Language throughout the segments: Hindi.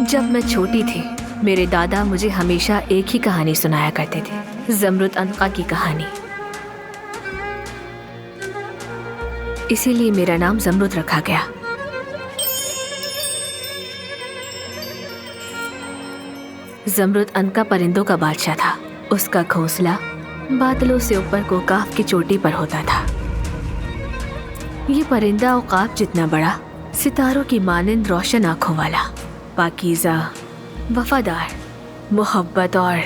जब मैं छोटी थी मेरे दादा मुझे हमेशा एक ही कहानी सुनाया करते थे, ज़मरुद अनका की कहानी। इसीलिए मेरा नाम ज़मरुद रखा गया। ज़मरुद अनका परिंदों का बादशाह था। उसका घोंसला बादलों से ऊपर कोकाफ की चोटी पर होता था। ये परिंदा औकाफ जितना बड़ा, सितारों की मानिंद रोशन आंखों वाला, पाकीज़ा, वफादार, मोहब्बत और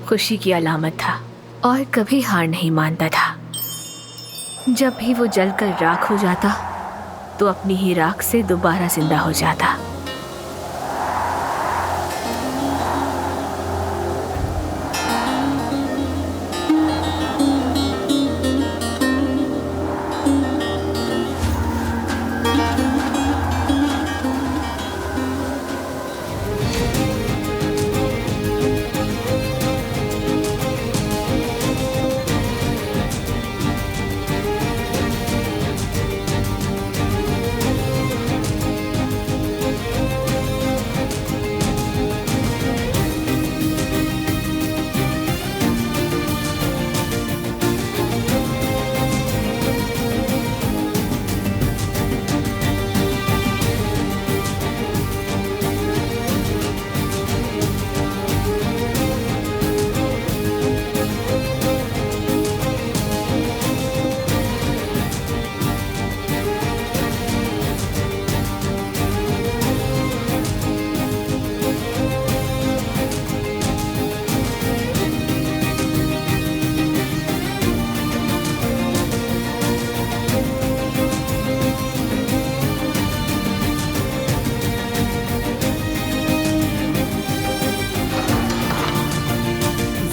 खुशी की अलामत था और कभी हार नहीं मानता था। जब भी वो जलकर राख हो जाता तो अपनी ही राख से दोबारा जिंदा हो जाता।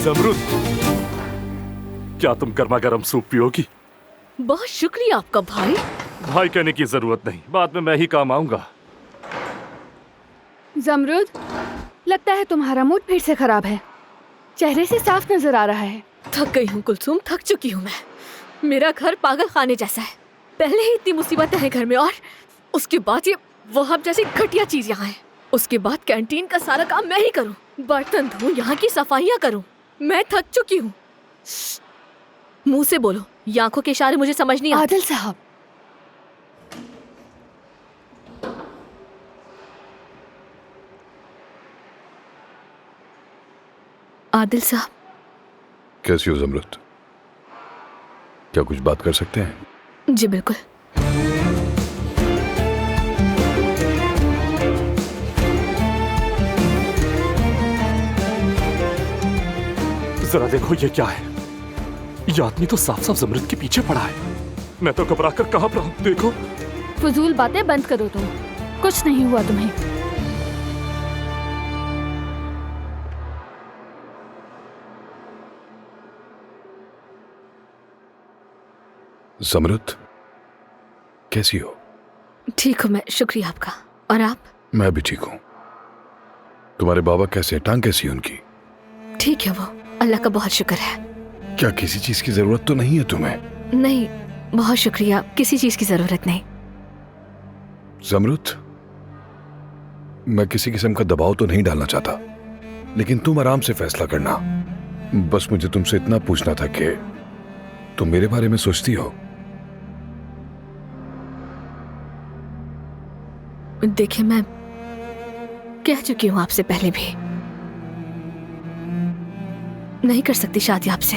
ज़मरुद, क्या तुम गर्मा गर्म सूप पियोगी? बहुत शुक्रिया आपका भाई। भाई कहने की जरूरत नहीं, बाद में मैं ही काम आऊंगा। ज़मरुद, लगता है तुम्हारा मूड फिर से खराब है। चेहरे से साफ नजर आ रहा है। थक गई हूँ कुलसुम, थक चुकी हूँ मैं। मेरा घर पागल खाने जैसा है। पहले ही इतनी मुसीबतें हैं घर में और उसके बाद ये वहां जैसी घटिया चीज यहाँ है। उसके बाद कैंटीन का सारा काम मैं ही करूँ, बर्तन धोऊं, यहाँ की सफाइयाँ करूँ। मैं थक चुकी हूँ। मुंह से बोलो, ये आंखों के इशारे मुझे समझ नहीं आते। आदिल साहब, आदिल साहब। कैसी हो ज़मरुद? क्या कुछ बात कर सकते हैं? जी बिल्कुल। जरा देखो ये क्या है। ये आदमी तो साफ साफ ज़मरुद के पीछे पड़ा है। मैं तो घबरा कर कांप रहा हूँ। देखो। फजूल बातें बंद करो तुम। कुछ नहीं हुआ तुम्हें। ज़मरुद, कैसी हो? ठीक हूँ मैं, शुक्रिया आपका। और आप? मैं भी ठीक हूँ। तुम्हारे बाबा कैसे हैं? टांग कैसी है उनकी? ठीक है वो, अल्लाह का बहुत शुक्र है। क्या किसी चीज की जरूरत तो नहीं है तुम्हें? नहीं, बहुत शुक्रिया, किसी चीज की जरूरत नहीं। ज़मरुद, मैं किसी किस्म का दबाव तो नहीं डालना चाहता, लेकिन तुम आराम से फैसला करना। बस मुझे तुमसे इतना पूछना था कि तुम मेरे बारे में सोचती हो? देखिए, मैं कह चुकी हूँ आपसे पहले भी, नहीं कर सकती शादी आपसे।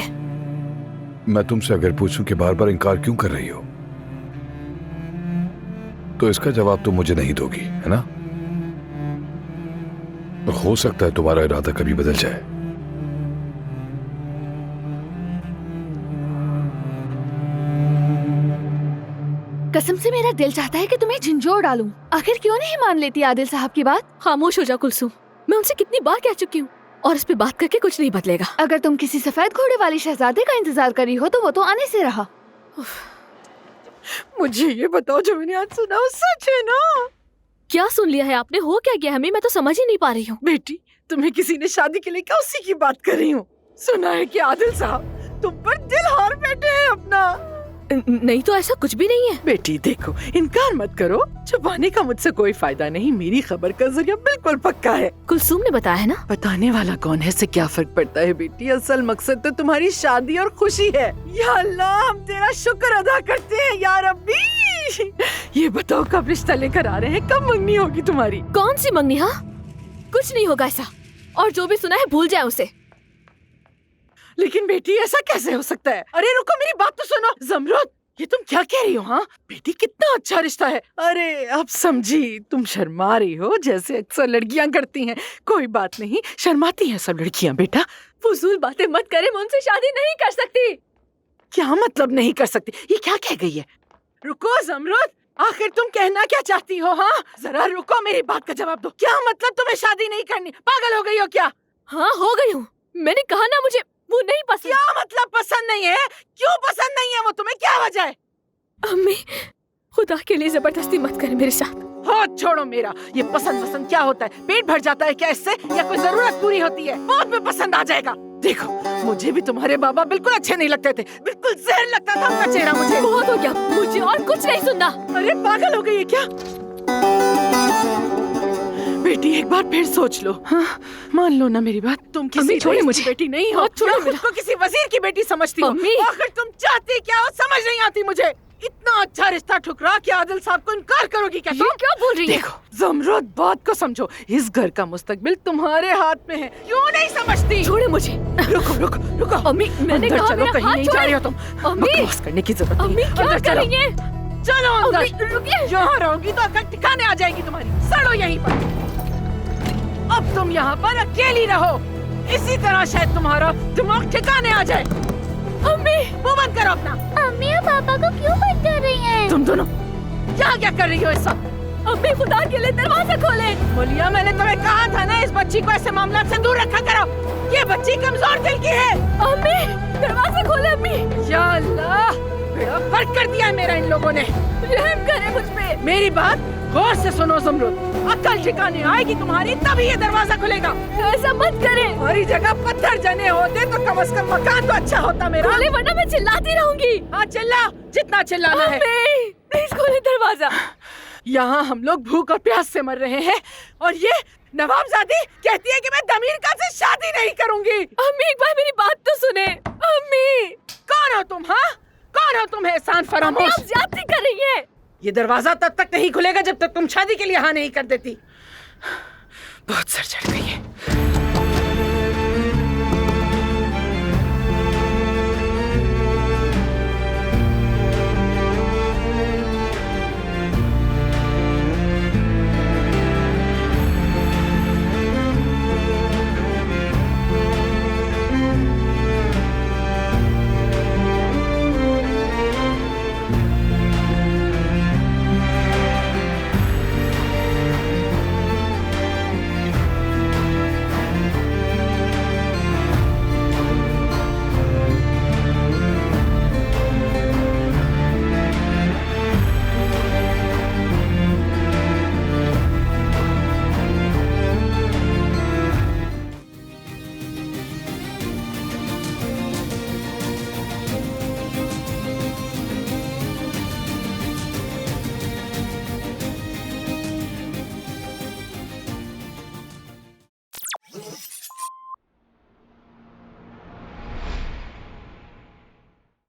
मैं तुमसे अगर पूछूं कि बार बार इनकार क्यों कर रही हो, तो इसका जवाब तुम मुझे नहीं दोगी, है ना? हो सकता है तुम्हारा इरादा कभी बदल जाए। कसम से मेरा दिल चाहता है कि तुम्हें झंझोड़ डालूं। आखिर क्यों नहीं मान लेती आदिल साहब की बात? खामोश हो जा कुलसुम, मैं उनसे कितनी बार कह चुकी हूँ और इस पे बात करके कुछ नहीं बदलेगा। अगर तुम किसी सफेद घोड़े वाले शहजादे का इंतजार करी हो तो वो तो आने से रहा। मुझे ये बताओ, जो मैंने आज सुना वो सच है ना? क्या सुन लिया है आपने? हो क्या गया हमें? मैं तो समझ ही नहीं पा रही हूँ। बेटी, तुम्हें किसी ने शादी के लिए क्या उसी की बात कर रही हूँ। सुना है कि आदिल साहब तुम पर दिल हार बैठे हैं अपना। नहीं तो ऐसा कुछ भी नहीं है। बेटी देखो, इनकार मत करो। छुपाने का मुझसे कोई फायदा नहीं। मेरी खबर का जरिया बिल्कुल पक्का है। कुलसुम ने बताया है ना। बताने वाला कौन है इससे क्या फर्क पड़ता है बेटी। असल मकसद तो तुम्हारी शादी और खुशी है। या अल्लाह, हम तेरा शुक्र अदा करते हैं या रब्बी। ये बताओ कब रिश्ता लेकर आ रहे हैं, कब मंगनी होगी तुम्हारी? कौन सी मंगनी? हाँ, कुछ नहीं होगा ऐसा, और जो भी सुना है भूल जाए उसे। लेकिन बेटी ऐसा कैसे हो सकता है? अरे रुको, मेरी बात तो सुनो। ज़मरुद, ये तुम क्या कह रही हो? हाँ बेटी, कितना अच्छा रिश्ता है। अरे अब समझी, तुम शर्मा रही हो जैसे अक्सर लड़कियां करती हैं। कोई बात नहीं, शर्माती हैं सब लड़कियां बेटा। फजूल बातें मत करे, मैं उनसे शादी नहीं कर सकती। क्या मतलब नहीं कर सकती? ये क्या कह गई है? रुको ज़मरुद, आखिर तुम कहना क्या चाहती हो? हाँ जरा रुको, मेरी बात का जवाब दो। क्या मतलब तुम्हें शादी नहीं करनी? पागल हो गई हो क्या? हाँ हो गई हूँ। मैंने कहा ना, मुझे वो नहीं पसंद। क्या मतलब पसंद नहीं है? क्यों पसंद नहीं है वो तुम्हें? क्या वजह है? अम्मी, खुदा के लिए जबरदस्ती मत करे मेरे साथ। हाथ छोड़ो मेरा। ये पसंद क्या होता है? पेट भर जाता है क्या इससे, या कोई जरूरत पूरी होती है? बहुत में पसंद आ जाएगा। देखो, मुझे भी तुम्हारे बाबा बिल्कुल अच्छे नहीं लगते थे। बिल्कुल जहर लगता था उनका चेहरा मुझे। बहुत हो गया, मुझे और कुछ नहीं सुनना। अरे पागल हो गई है क्या? बेटी एक बार फिर सोच लो। हाँ, मान लो ना मेरी बात। तुम किसी छोड़े मुझे। बेटी नहीं हो। छोड़ो क्या खुद को किसी वजीर की बेटी समझती हो? अम्मी। आखिर तुम चाहती क्या हो, समझ नहीं आती मुझे। इतना अच्छा रिश्ता ठुकरा के आदिल साहब को इनकार करोगी क्या? ये क्या बोल रही है? देखो ज़मरुद, बात को समझो। इस घर का मुस्तकबिल तुम्हारे हाथ में है। क्यों नहीं समझती? छोड़े मुझे। रुको रुको रुको। अम्मी, मैंने अंदर कहा चलो, मेरा कहीं हाथ नहीं जा रही हो छोड़े। तुम। अम्मी। बकवास करने की जरूरत अम्मी नहीं। क्या अंदर कर चलो। रही है? चलो अम्मी अंदर। रुकिए। यहाँ रहोगी तो अकल ठिकाने आ जाएगी तुम्हारी। सड़ो यहीं पर। अब तुम यहाँ पर अकेली रहो। इसी तरह शायद तुम्हारा दिमाग ठिकाने आ जाए। अम्मी, मुंह बंद करो अपना। अम्मी और पापा को क्यों बंद कर रही हैं? तुम दोनों यहाँ क्या कर रही हो? इस सब अम्मी खुदा के लिए दरवाजा खोले। बोलिया, मैंने तुम्हें कहा था ना इस बच्ची को ऐसे मामला से दूर रखा करो। ये बच्ची कमजोर दिल की है। अम्मी दरवाजा खोले। अम्मी, या अल्लाह, बड़ा फर्क कर दिया है मेरा इन लोगों ने। रहम करे मुझ पे। मेरी बात गौर से सुनो ज़मरुद। अक्ल ठिकाने आएगी तुम्हारी तभी ये दरवाजा खुलेगा। ऐसा मत करे। हमारी जगह पत्थर जने होते तो कम से कम मकान तो अच्छा होता मेरा। खोले वरना मैं चिल्लाती रहूंगी। हाँ चिल्ला, जितना चिल्लाना है। अम्मी प्लीज खोले दरवाजा। यहाँ हम लोग भूख और प्यास से मर रहे हैं और ये नवाबजादी कहती है कि मैं दमीर का से शादी नहीं करूंगी। अम्मी एक बार मेरी बात तो सुने। अम्मी, कौन हो तुम? हाँ कौन हो तुम? एहसान फरामोश। आप ज्यादती कर रही हैं। ये दरवाजा तब तक नहीं खुलेगा जब तक तुम शादी के लिए हाँ नहीं कर देती। बहुत सर चढ़ गई है।